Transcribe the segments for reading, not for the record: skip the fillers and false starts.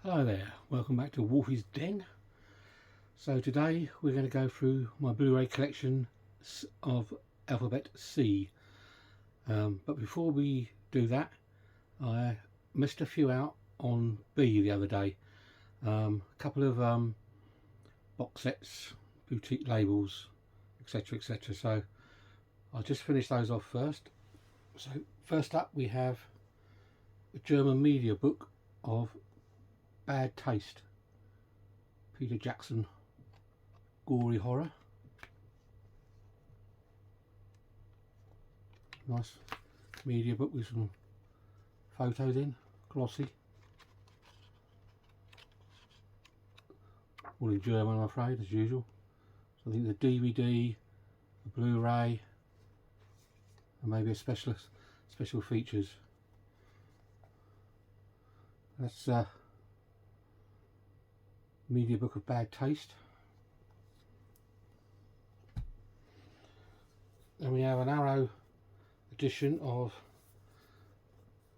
Hello there, welcome back to Wolfie's Den. So today we're going to go through my Blu-ray collection of Alphabet C. But before we do that, I missed a few out on B the other day. A couple of box sets, boutique labels, etc, etc. So I'll just finish those off first. So first up we have a German media book of Bad Taste, Peter Jackson gory horror. Nice media book with some photos in, glossy. All in German, I'm afraid, as usual. So I think the DVD, the Blu-ray, and maybe a special features. That's media book of Bad Taste. Then we have an Arrow edition of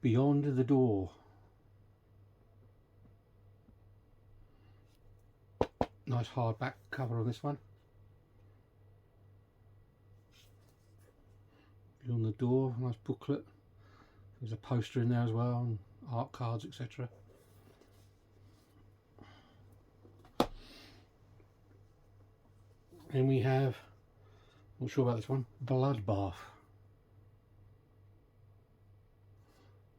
Beyond the Door. Nice hardback cover on this one. Beyond the Door, nice booklet. There's a poster in there as well, and art cards, etc. And we have, not sure about this one, Bloodbath.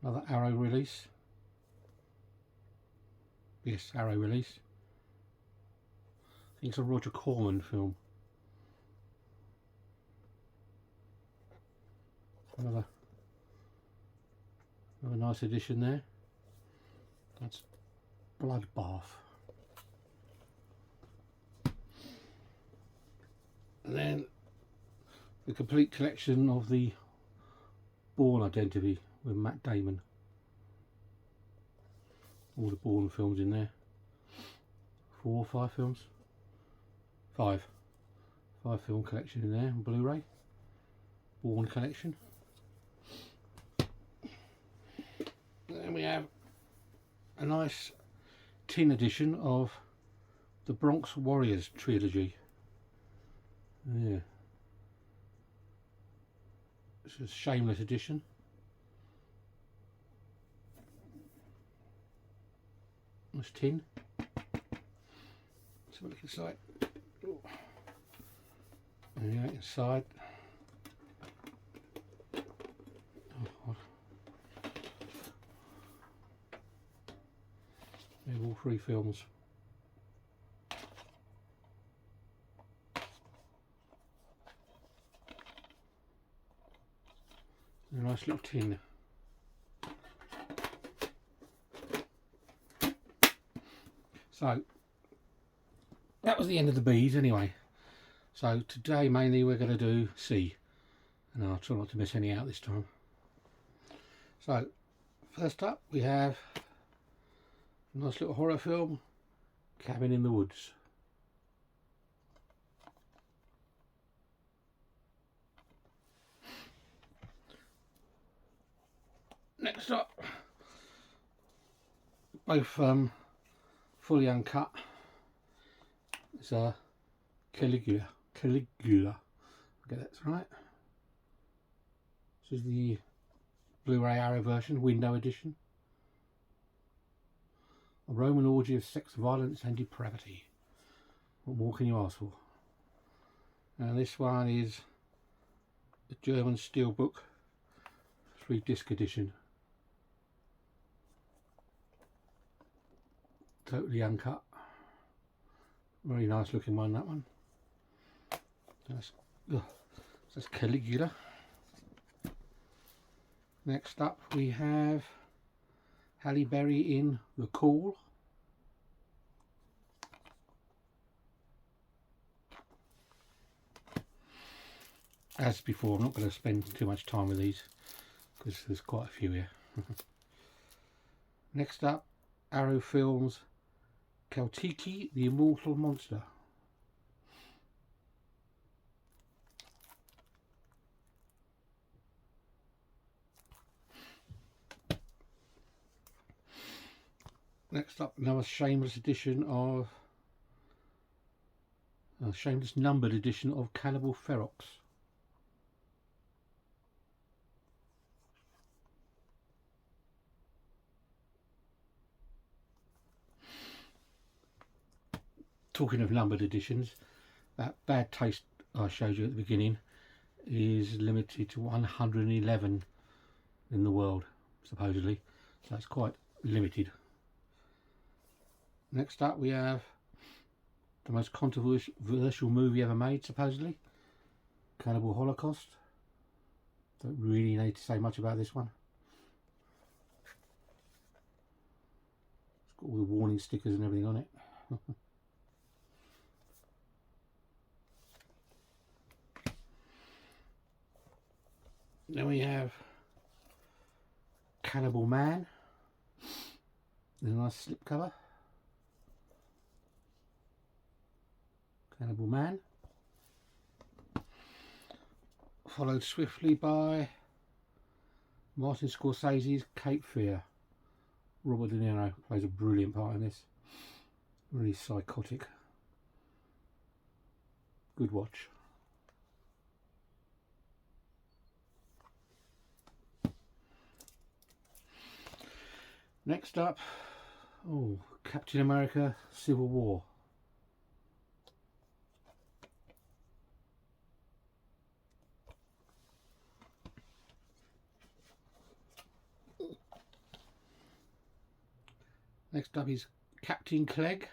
Another Arrow release. Yes, Arrow release. I think it's a Roger Corman film. Another nice edition there. That's Bloodbath. And then the complete collection of the Bourne Identity with Matt Damon. All the Bourne films in there. 4 or 5 films? 5 film collection in there on Blu-ray. Bourne collection. Then we have a nice tin edition of the Bronx Warriors trilogy. Yeah. This is a Shameless edition. Nice tin. Let's have a look inside. Oh. There you go, inside. Oh, there's all 3 films. A nice little tin. So that was the end of the B's anyway. So today mainly we're going to do C, and I'll try not to miss any out this time. So first up we have a nice little horror film, Cabin in the Woods. Next up, both fully uncut, it's a Caligula, I get that's right. This is the Blu-ray Arrow version, window edition. A Roman orgy of sex, violence and depravity. What more can you ask for? And this one is a German steelbook 3-disc edition. Totally uncut. Very nice looking one, that one. That's Caligula. Next up we have Halle Berry in The Call. As before, I'm not going to spend too much time with these because there's quite a few here. Next up, Arrow Films Kaltiki, the Immortal Monster. Next up, another shameless edition of a shameless numbered edition of Cannibal Ferox. Talking of numbered editions, that Bad Taste I showed you at the beginning is limited to 111 in the world, supposedly, so it's quite limited. Next up we have the most controversial movie ever made, supposedly, Cannibal Holocaust. Don't really need to say much about this one. It's got all the warning stickers and everything on it. Then we have Cannibal Man in a nice slipcover. Cannibal Man. Followed swiftly by Martin Scorsese's Cape Fear. Robert De Niro plays a brilliant part in this. Really psychotic. Good watch. Next up, Captain America Civil War. Next up is Captain Clegg,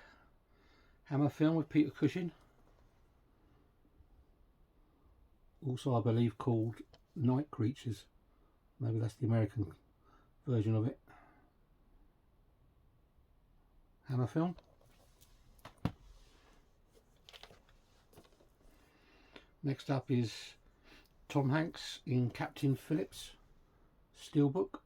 Hammer film with Peter Cushing. Also, I believe, called Night Creatures. Maybe that's the American version of it. Hammer film. Next up is Tom Hanks in Captain Phillips Steelbook.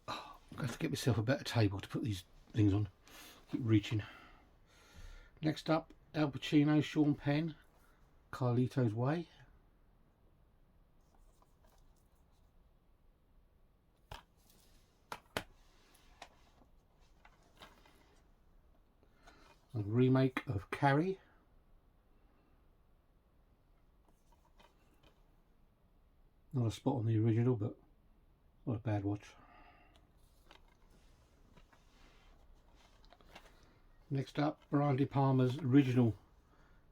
I'm going to have to get myself a better table to put these things on. Keep reaching. Next up, Al Pacino, Sean Penn, Carlito's Way. A remake of Carrie. Not a spot on the original, but not a bad watch. Next up, Brian De Palma's original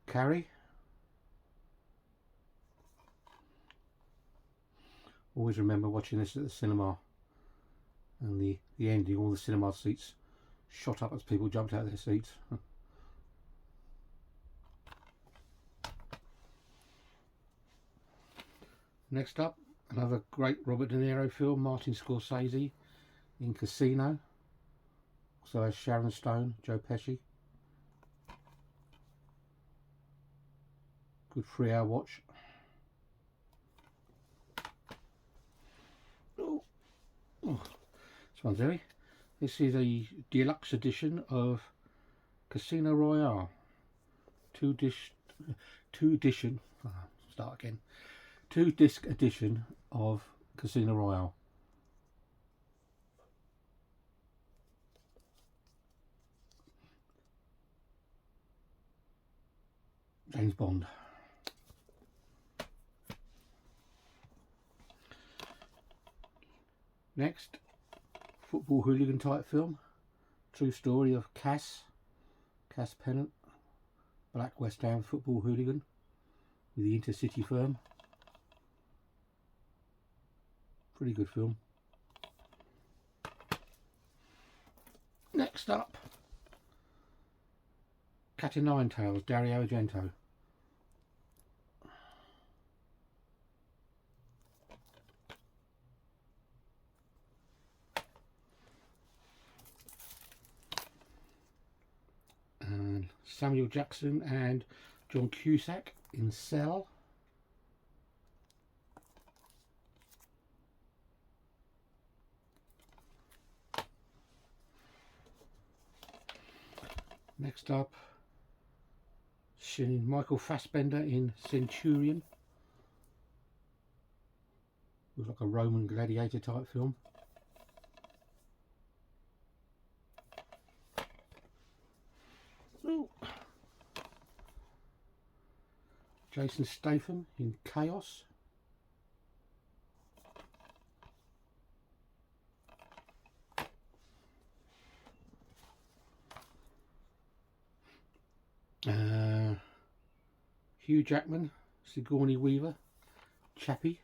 Carrie. Always remember watching this at the cinema, and the ending, all the cinema seats shot up as people jumped out of their seats. Next up, another great Robert De Niro film, Martin Scorsese in Casino. Also has Sharon Stone, Joe Pesci. Good 3-hour watch. This one's heavy. This is a deluxe edition of Casino Royale. Two disc edition of Casino Royale. James Bond. Next, football hooligan type film. True story of Cass Pennant, black West Ham football hooligan with the Intercity firm. Pretty good film. Next up, Cat o' Nine Tails, Dario Argento. And Samuel Jackson and John Cusack in Cell. Next up, Michael Fassbender in Centurion. Looks like a Roman gladiator type film. Ooh. Jason Statham in Chaos. Hugh Jackman, Sigourney Weaver, Chappie.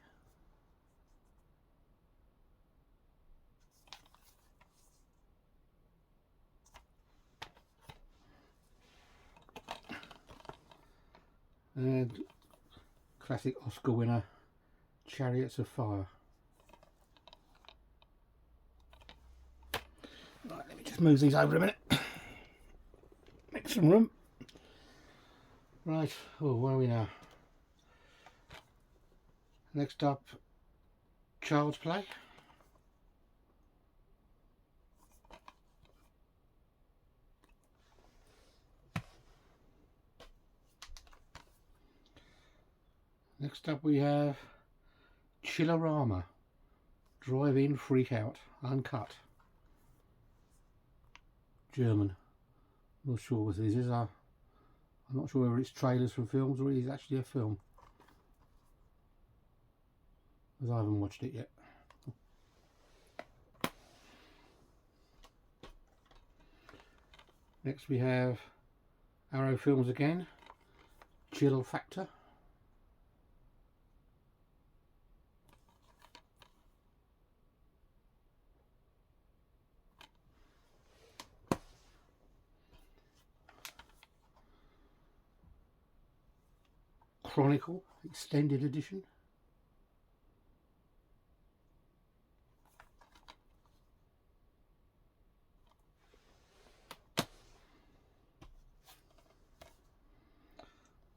And classic Oscar winner, Chariots of Fire. Right, let me just move these over a minute. Make some room. Right, oh, where are we now? Next up, Child's Play. Next up we have Chillerama, Drive-In Freak Out, uncut. German. Not sure what this is. I'm not sure whether it's trailers from films or it is actually a film, as I haven't watched it yet. Next we have Arrow Films again, Chill Factor. Chronicle Extended Edition.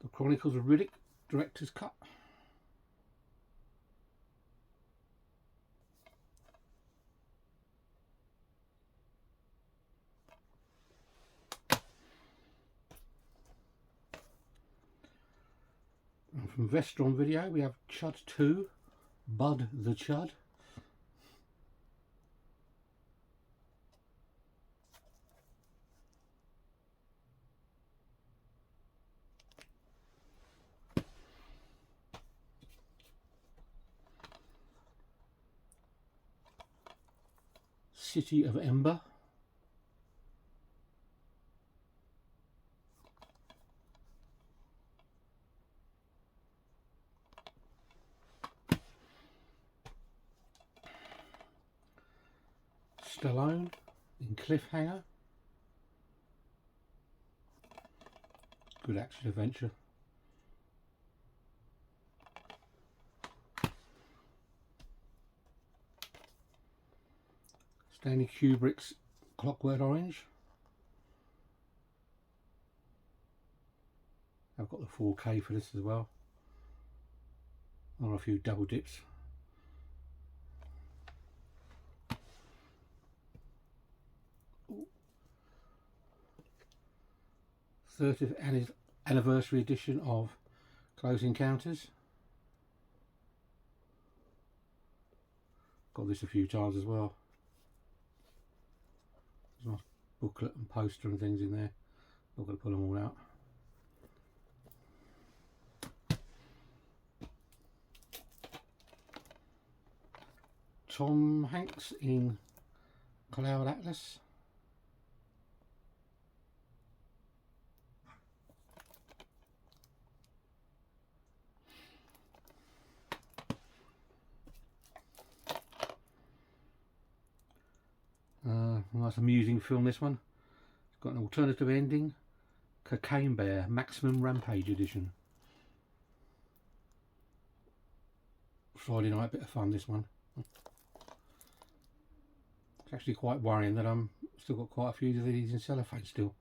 The Chronicles of Riddick Director's Cut. And from Vestron Video we have Chud 2, Bud the Chud. City of Ember. Stallone in Cliffhanger. Good action adventure. Stanley Kubrick's Clockwork Orange. I've got the 4K for this as well, or a few double dips. Ooh. 30th anniversary edition of Close Encounters. Got this a few times as well. There's a nice booklet and poster and things in there. Not going to pull them all out. Tom Hanks in Cloud Atlas. Nice amusing film, this one. It's got an alternative ending. Cocaine Bear Maximum Rampage Edition. Friday night bit of fun, this one. It's actually quite worrying that I'm still got quite a few of these in cellophane still.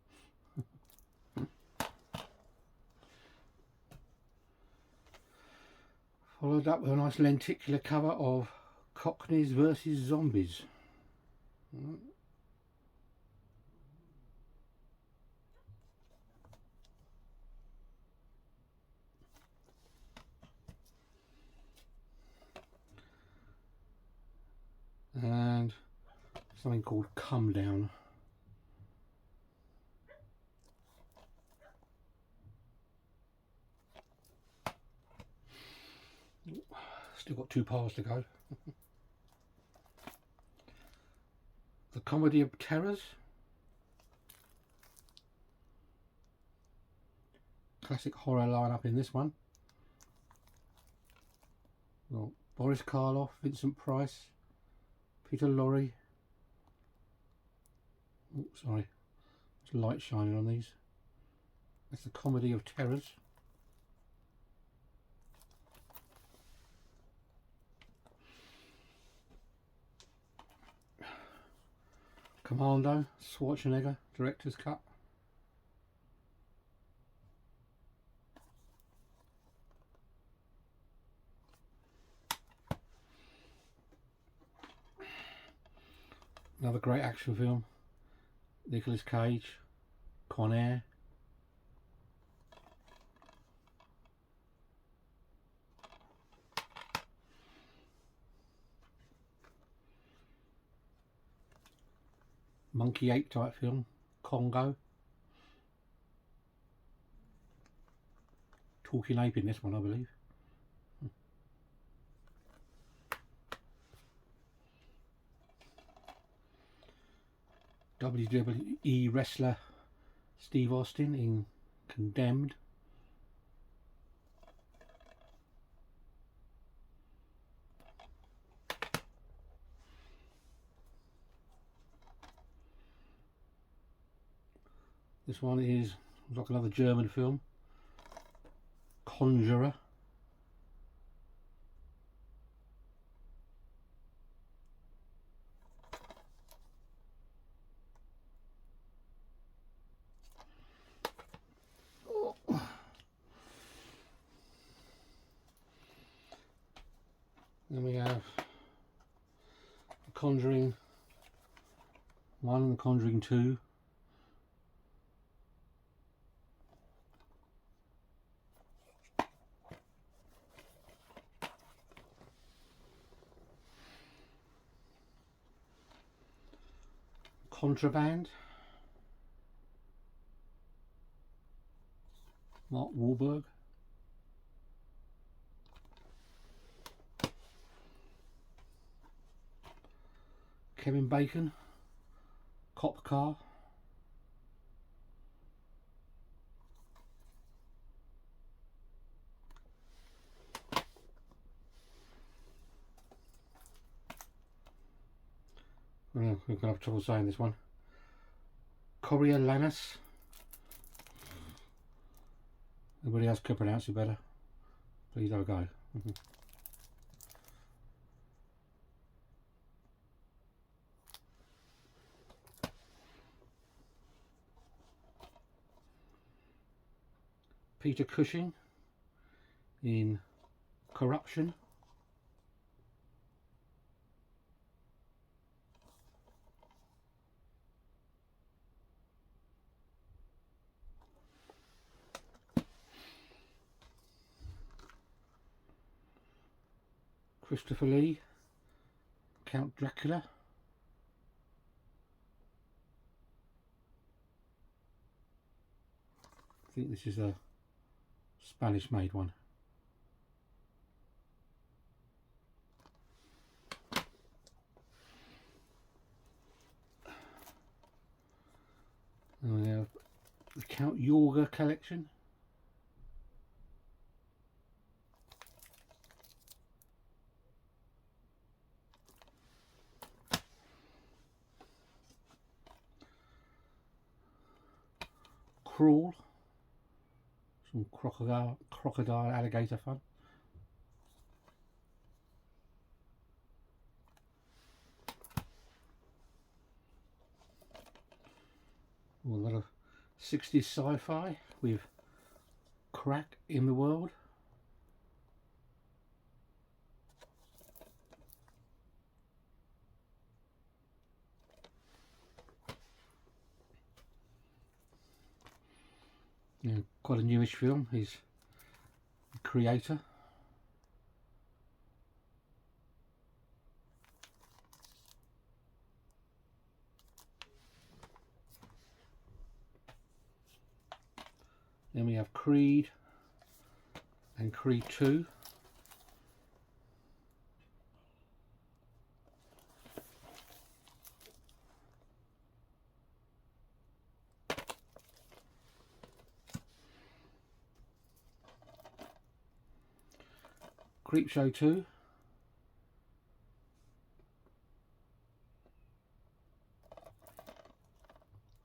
Followed up with a nice lenticular cover of Cockneys versus Zombies. something called Come Down. Still got 2 parts to go. The Comedy of Terrors. Classic horror lineup in this one. Well, Boris Karloff, Vincent Price, Peter Lorre. Oh, sorry, there's light shining on these. That's the Comedy of Terrors. Commando, Schwarzenegger, director's cut. Another great action film. Nicolas Cage, Con Air. Monkey ape type film, Congo. Talking ape in this one, I believe. WWE wrestler Steve Austin in Condemned. This one is like another German film, Conjurer. Then we have The Conjuring 1 and The Conjuring 2. Contraband. Mark Wahlberg. Kevin Bacon, Cop Car. We're going to have trouble saying this one. Coriolanus. Everybody else could pronounce it better. Please have a go. Peter Cushing in Corruption. Christopher Lee, Count Dracula. I think this is a Spanish made one. And we have the Count Yorga collection. Crawl. Some crocodile alligator fun. A lot of 60s sci-fi with crack in the world. Yeah, quite a newish film. He's the creator. Then we have Creed and Creed 2. Creepshow 2.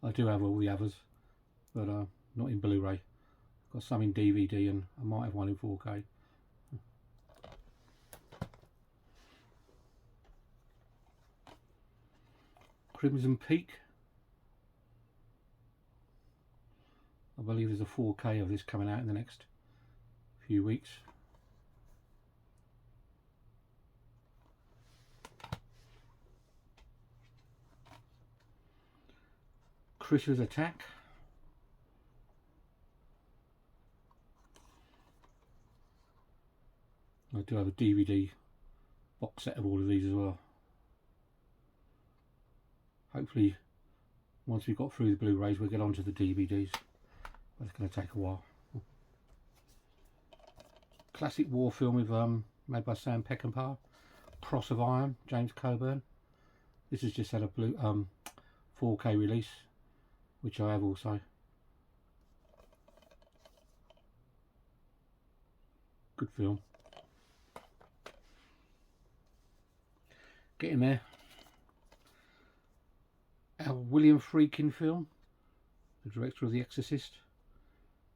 I do have all the others, but not in Blu-ray. Got some in DVD and I might have one in 4K. Crimson Peak. I believe there's a 4K of this coming out in the next few weeks. Critters Attack. I do have a DVD box set of all of these as well. Hopefully once we've got through the Blu-rays we'll get onto the DVDs, but it's going to take a while. Classic war film with made by Sam Peckinpah, Cross of Iron, James Coburn. This has just had a 4K release, which I have also. Good film. Getting there. Our William Friedkin film, the director of The Exorcist.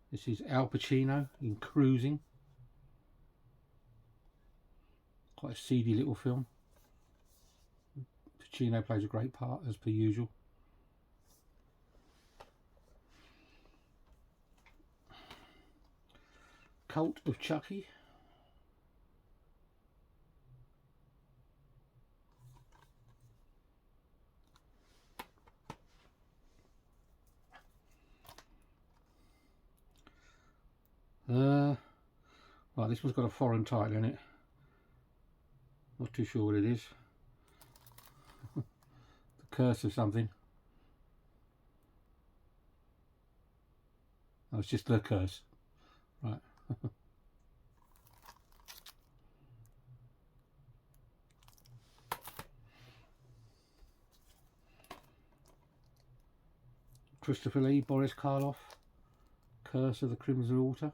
This is Al Pacino in Cruising. Quite a seedy little film. Pacino plays a great part as per usual. Cult of Chucky. Right, this one's got a foreign title in it. Not too sure what it is. The Curse of something. Oh, it's just The Curse. Right. Christopher Lee, Boris Karloff, Curse of the Crimson Altar.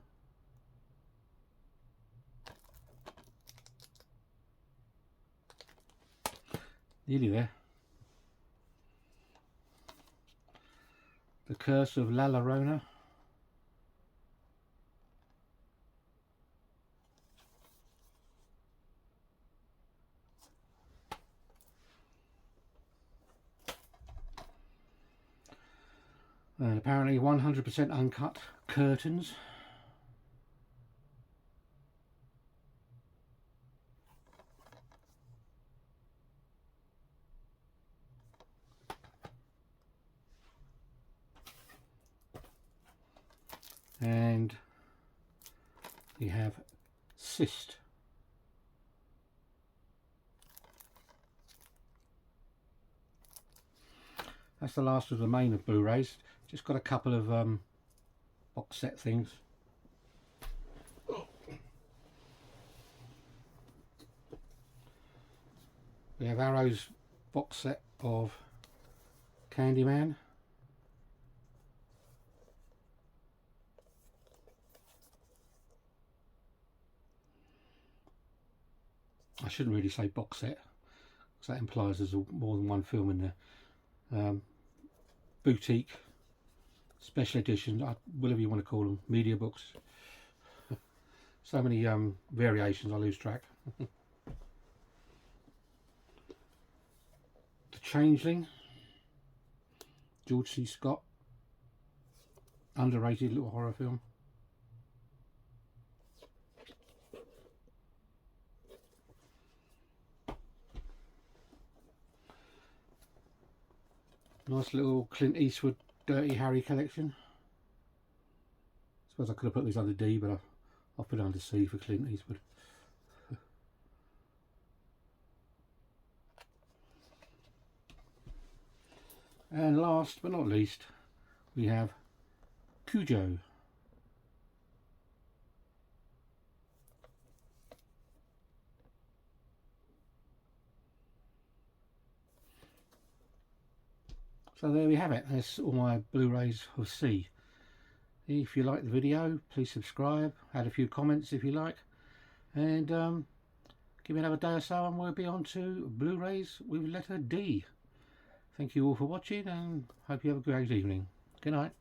Nearly there. The Curse of La Llorona. And apparently 100% uncut curtains. And we have Cyst. That's the last of the main of Blu-rays. Just got a couple of box set things. We have Arrow's box set of Candyman. I shouldn't really say box set, because that implies there's more than one film in there. Boutique, special edition, whatever you want to call them, media books. So many variations, I lose track. The Changeling, George C. Scott, underrated little horror film. Nice little Clint Eastwood Dirty Harry collection. I suppose I could have put this under D, but I'll put it under C for Clint Eastwood. And last but not least, we have Cujo, So there we have it. That's all my Blu-rays of C. If you like the video, please subscribe, add a few comments if you like, and give me another day or so and we'll be on to Blu-rays with letter D. Thank you all for watching and hope you have a great evening. Good night.